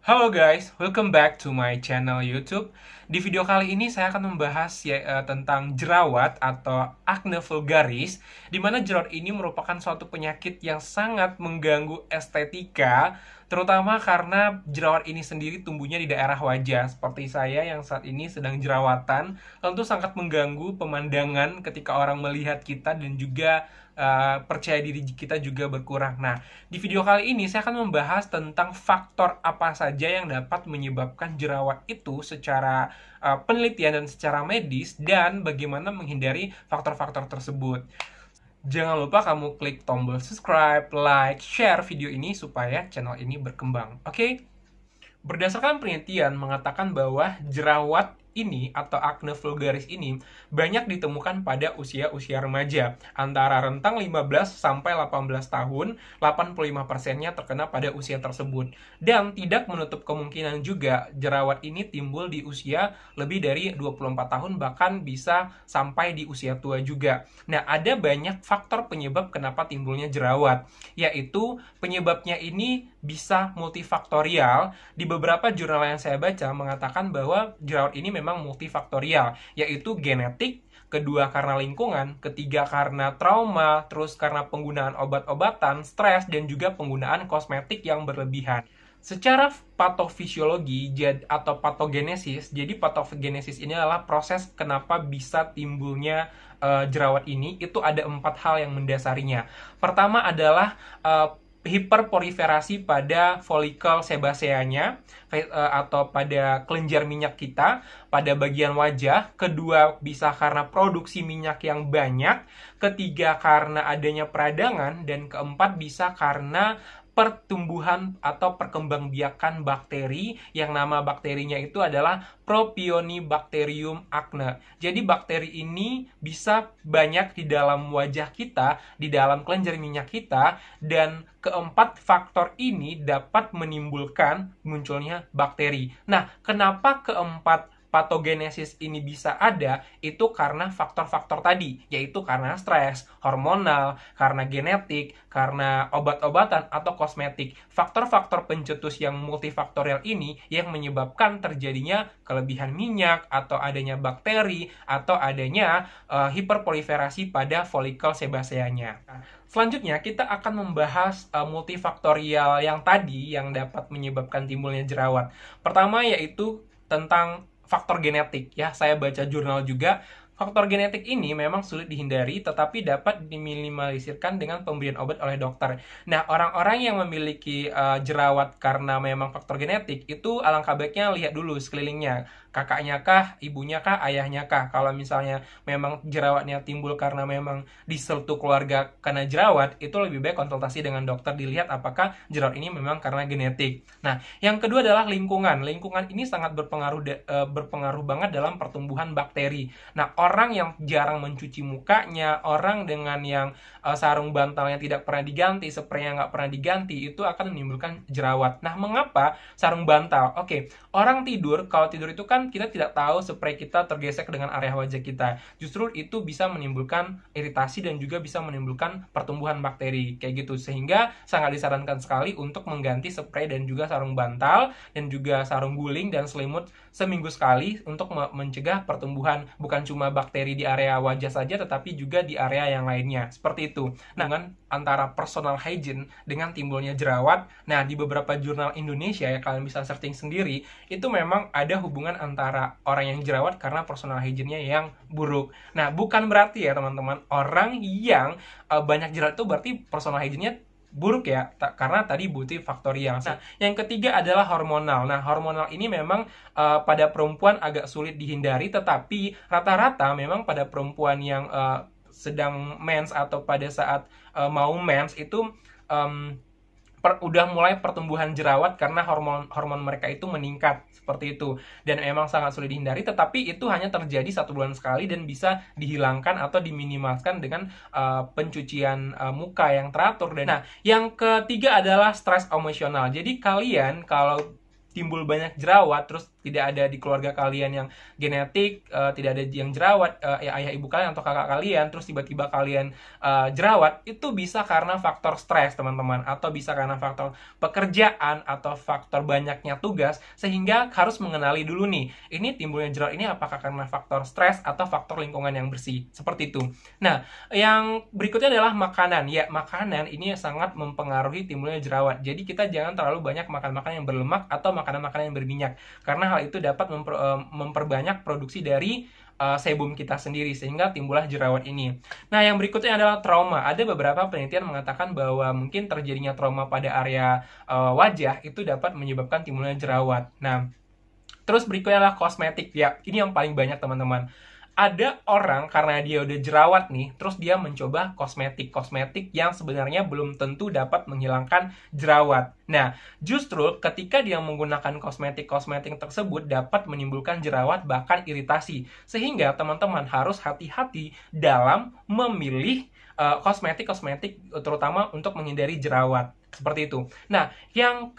Halo guys, welcome back to my channel YouTube. Di video kali ini saya akan membahas tentang jerawat atau acne vulgaris, di mana jerawat ini merupakan suatu penyakit yang sangat mengganggu estetika, terutama karena jerawat ini sendiri tumbuhnya di daerah wajah. Seperti saya yang saat ini sedang jerawatan, tentu sangat mengganggu pemandangan ketika orang melihat kita dan juga percaya diri kita juga berkurang. Nah, di video kali ini saya akan membahas tentang faktor apa saja yang dapat menyebabkan jerawat itu secara penelitian dan secara medis, dan bagaimana menghindari faktor-faktor tersebut. Jangan lupa kamu klik tombol subscribe, like, share video ini supaya channel ini berkembang. Oke? Berdasarkan penelitian mengatakan bahwa jerawat ini atau acne vulgaris ini banyak ditemukan pada usia-usia remaja. Antara rentang 15 sampai 18 tahun, 85%-nya terkena pada usia tersebut. Dan tidak menutup kemungkinan juga jerawat ini timbul di usia lebih dari 24 tahun, bahkan bisa sampai di usia tua juga. Nah, ada banyak faktor penyebab kenapa timbulnya jerawat, yaitu penyebabnya ini bisa multifaktorial. Di beberapa jurnal yang saya baca mengatakan bahwa jerawat ini memang multifaktorial, yaitu genetik, kedua karena lingkungan, ketiga karena trauma, terus karena penggunaan obat-obatan, stres, dan juga penggunaan kosmetik yang berlebihan. Secara patofisiologi atau patogenesis, jadi patogenesis ini adalah proses kenapa bisa timbulnya jerawat ini. Itu ada 4 hal yang mendasarinya. Pertama adalah hiperproliferasi pada folikel sebaceanya atau pada kelenjar minyak kita pada bagian wajah. Kedua, bisa karena produksi minyak yang banyak. Ketiga, karena adanya peradangan. Dan keempat, bisa karena pertumbuhan atau perkembangbiakan bakteri yang nama bakterinya itu adalah Propionibacterium acne. Jadi bakteri ini bisa banyak di dalam wajah kita, di dalam kelenjar minyak kita, dan keempat faktor ini dapat menimbulkan munculnya bakteri. Nah, kenapa keempat patogenesis ini bisa ada? Itu karena faktor-faktor tadi, yaitu karena stres, hormonal, karena genetik, karena obat-obatan atau kosmetik. Faktor-faktor pencetus yang multifaktorial ini yang menyebabkan terjadinya kelebihan minyak, atau adanya bakteri, atau adanya hiperproliferasi pada folikel sebaceanya. Selanjutnya, kita akan membahas multifaktorial yang tadi yang dapat menyebabkan timbulnya jerawat. Pertama, yaitu tentang faktor genetik. Ya, saya baca jurnal juga. Faktor genetik ini memang sulit dihindari, tetapi dapat diminimalisirkan dengan pemberian obat oleh dokter. Nah, orang-orang yang memiliki jerawat karena memang faktor genetik, itu alangkah baiknya lihat dulu sekelilingnya. Kakaknya kah, ibunya kah, ayahnya kah? Kalau misalnya memang jerawatnya timbul karena memang di satu keluarga kena jerawat, itu lebih baik konsultasi dengan dokter, dilihat apakah jerawat ini memang karena genetik. Nah, yang kedua adalah lingkungan. Lingkungan ini sangat berpengaruh banget dalam pertumbuhan bakteri. Nah, orang yang jarang mencuci mukanya, orang dengan yang sarung bantalnya tidak pernah diganti, spraynya nggak pernah diganti, itu akan menimbulkan jerawat. Nah, mengapa sarung bantal? Oke, orang tidur, kalau tidur itu kan kita tidak tahu spray kita tergesek dengan area wajah kita. Justru itu bisa menimbulkan iritasi dan juga bisa menimbulkan pertumbuhan bakteri kayak gitu. Sehingga sangat disarankan sekali untuk mengganti spray dan juga sarung bantal dan juga sarung guling dan selimut seminggu sekali untuk mencegah pertumbuhan bukan cuma bakteri di area wajah saja, tetapi juga di area yang lainnya. Seperti itu. Nah, dengan antara personal hygiene dengan timbulnya jerawat, nah di beberapa jurnal Indonesia ya, kalian bisa searching sendiri, itu memang ada hubungan antara orang yang jerawat karena personal hygiene-nya yang buruk. Nah, bukan berarti ya teman-teman, orang yang banyak jerawat itu berarti personal hygiene-nya buruk ya, karena tadi multifaktorial. Nah, yang ketiga adalah hormonal. Nah, hormonal ini memang pada perempuan agak sulit dihindari, tetapi rata-rata memang pada perempuan yang sedang mens atau pada saat mau mens itu udah mulai pertumbuhan jerawat karena hormon mereka itu meningkat seperti itu, dan memang sangat sulit dihindari, tetapi itu hanya terjadi 1 bulan sekali dan bisa dihilangkan atau diminimalkan dengan pencucian muka yang teratur. Dan nah, yang ketiga adalah stres emosional. Jadi kalian kalau timbul banyak jerawat terus tidak ada di keluarga kalian yang genetik, tidak ada yang jerawat, ayah ibu kalian atau kakak kalian, terus tiba-tiba kalian jerawat, itu bisa karena faktor stres teman-teman, atau bisa karena faktor pekerjaan atau faktor banyaknya tugas, sehingga harus mengenali dulu nih, ini timbulnya jerawat ini apakah karena faktor stres atau faktor lingkungan yang bersih, seperti itu. Nah, yang berikutnya adalah makanan. Ya, makanan ini sangat mempengaruhi timbulnya jerawat. Jadi kita jangan terlalu banyak makan makanan yang berlemak atau makanan-makanan yang berminyak, karena hal itu dapat memperbanyak produksi dari sebum kita sendiri sehingga timbullah jerawat ini. Nah, yang berikutnya adalah trauma. Ada beberapa penelitian mengatakan bahwa mungkin terjadinya trauma pada area wajah itu dapat menyebabkan timbulnya jerawat. Nah, terus berikutnya adalah kosmetik. Ya, ini yang paling banyak teman-teman. Ada orang karena dia udah jerawat nih, terus dia mencoba kosmetik yang sebenarnya belum tentu dapat menghilangkan jerawat. Nah, justru ketika dia menggunakan kosmetik tersebut dapat menimbulkan jerawat bahkan iritasi. Sehingga teman-teman harus hati-hati dalam memilih kosmetik terutama untuk menghindari jerawat. Seperti itu. Nah, yang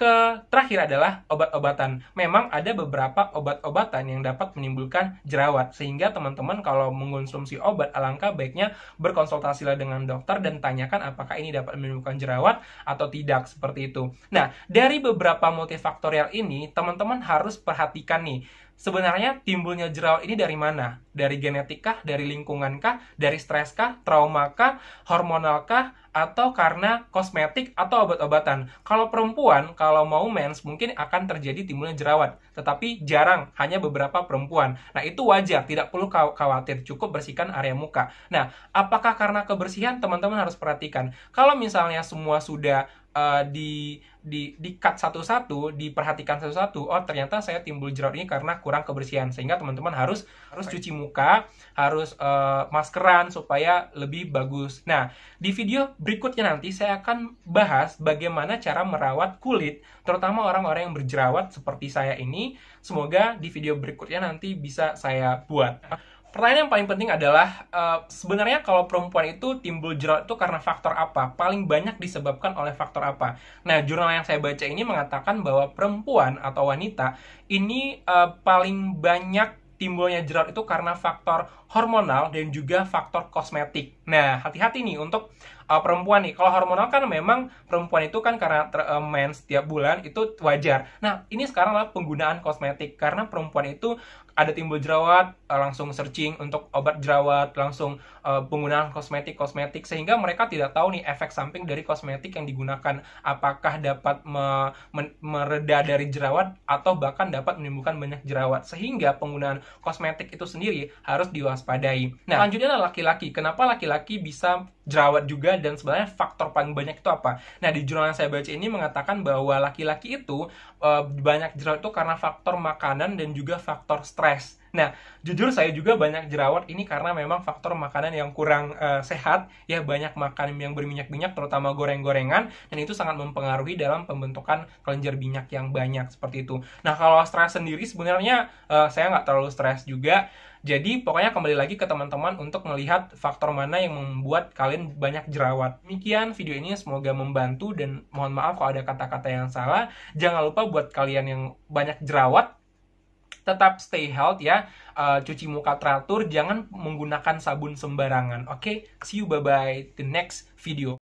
terakhir adalah obat-obatan. Memang ada beberapa obat-obatan yang dapat menimbulkan jerawat. Sehingga teman-teman kalau mengkonsumsi obat, alangkah baiknya berkonsultasilah dengan dokter dan tanyakan apakah ini dapat menimbulkan jerawat atau tidak. Seperti itu. Nah, dari beberapa multifaktorial ini, teman-teman harus perhatikan nih, sebenarnya timbulnya jerawat ini dari mana? Dari genetik kah? Dari lingkungan kah? Dari stres kah? Trauma kah? Hormonal kah? Atau karena kosmetik atau obat-obatan? Kalau perempuan, kalau mau mens, mungkin akan terjadi timbulnya jerawat. Tetapi jarang, hanya beberapa perempuan. Nah, itu wajar, tidak perlu khawatir, cukup bersihkan area muka. Nah, apakah karena kebersihan? Teman-teman harus perhatikan. Kalau misalnya semua sudah di-cut satu-satu, diperhatikan satu-satu, oh ternyata saya timbul jerawat ini karena kurang kebersihan, sehingga teman-teman harus cuci muka, harus maskeran supaya lebih bagus. Nah, di video berikutnya nanti saya akan bahas bagaimana cara merawat kulit, terutama orang-orang yang berjerawat seperti saya ini. Semoga di video berikutnya nanti bisa saya buat. Pertanyaan yang paling penting adalah, sebenarnya kalau perempuan itu timbul jerawat itu karena faktor apa? Paling banyak disebabkan oleh faktor apa? Nah, jurnal yang saya baca ini mengatakan bahwa perempuan atau wanita ini paling banyak timbulnya jerawat itu karena faktor hormonal dan juga faktor kosmetik. Nah, hati-hati nih untuk perempuan nih. Kalau hormonal kan memang perempuan itu kan karena mens setiap bulan itu wajar. Nah, ini sekarang adalah penggunaan kosmetik. Karena perempuan itu ada timbul jerawat, langsung searching untuk obat jerawat, langsung penggunaan kosmetik, sehingga mereka tidak tahu nih efek samping dari kosmetik yang digunakan. Apakah dapat mereda dari jerawat atau bahkan dapat menimbulkan banyak jerawat. Sehingga penggunaan kosmetik itu sendiri harus diwaspadai. Nah, selanjutnya adalah laki-laki. Kenapa laki-laki bisa jerawat juga dan sebenarnya faktor paling banyak itu apa? Nah, di jurnal yang saya baca ini mengatakan bahwa laki-laki itu banyak jerawat itu karena faktor makanan dan juga faktor stres. Nah, jujur saya juga banyak jerawat ini karena memang faktor makanan yang kurang sehat, ya banyak makan yang berminyak-minyak, terutama goreng-gorengan, dan itu sangat mempengaruhi dalam pembentukan kelenjar minyak yang banyak, seperti itu. Nah, kalau stres sendiri sebenarnya saya nggak terlalu stres juga. Jadi pokoknya kembali lagi ke teman-teman untuk melihat faktor mana yang membuat kalian banyak jerawat. Demikian video ini, semoga membantu dan mohon maaf kalau ada kata-kata yang salah. Jangan lupa buat kalian yang banyak jerawat, tetap stay health ya, cuci muka teratur, jangan menggunakan sabun sembarangan. Oke, see you, bye-bye, the next video.